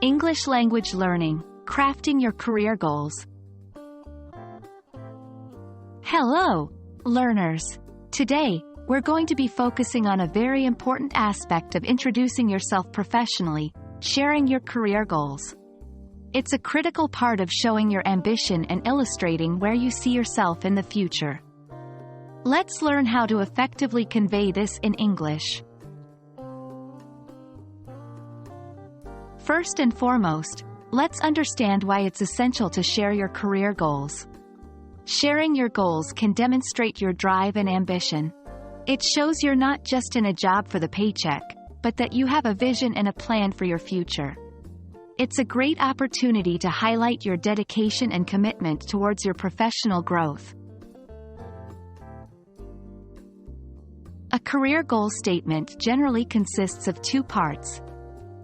English language learning, crafting your career goals. Hello, learners. Today, we're going to be focusing on a very important aspect of introducing yourself professionally, sharing your career goals. It's a critical part of showing your ambition and illustrating where you see yourself in the future. Let's learn how to effectively convey this in English. First and foremost, let's understand why it's essential to share your career goals. Sharing your goals can demonstrate your drive and ambition. It shows you're not just in a job for the paycheck, but that you have a vision and a plan for your future. It's a great opportunity to highlight your dedication and commitment towards your professional growth. A career goal statement generally consists of two parts: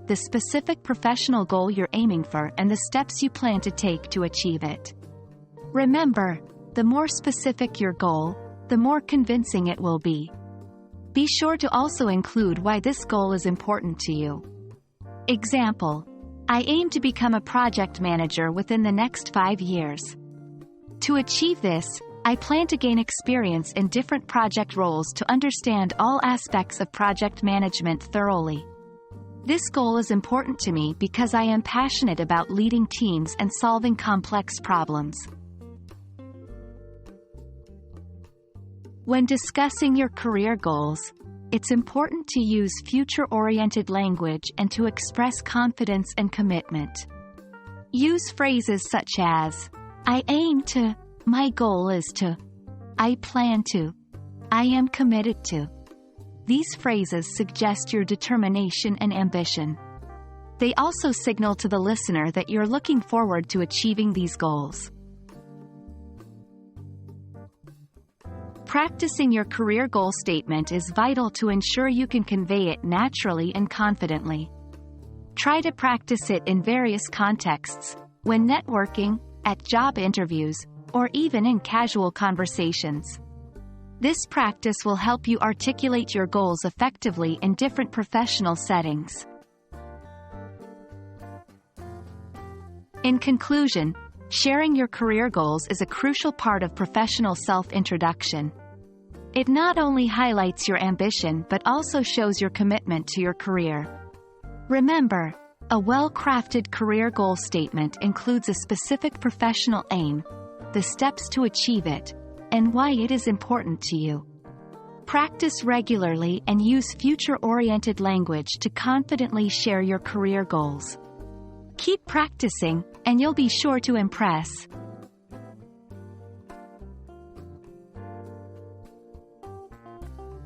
the specific professional goal you're aiming for and the steps you plan to take to achieve it. Remember, the more specific your goal, the more convincing it will be. Be sure to also include why this goal is important to you. Example: I aim to become a project manager within the next 5 years. To achieve this, I plan to gain experience in different project roles to understand all aspects of project management thoroughly. This goal is important to me because I am passionate about leading teams and solving complex problems. When discussing your career goals, it's important to use future-oriented language and to express confidence and commitment. Use phrases such as, I aim to, my goal is to, I plan to, I am committed to. These phrases suggest your determination and ambition. They also signal to the listener that you're looking forward to achieving these goals. Practicing your career goal statement is vital to ensure you can convey it naturally and confidently. Try to practice it in various contexts, when networking, at job interviews, or even in casual conversations. This practice will help you articulate your goals effectively in different professional settings. In conclusion, sharing your career goals is a crucial part of professional self-introduction. It not only highlights your ambition but also shows your commitment to your career. Remember, a well-crafted career goal statement includes a specific professional aim, the steps to achieve it, and why it is important to you. Practice regularly and use future-oriented language to confidently share your career goals. Keep practicing, and you'll be sure to impress.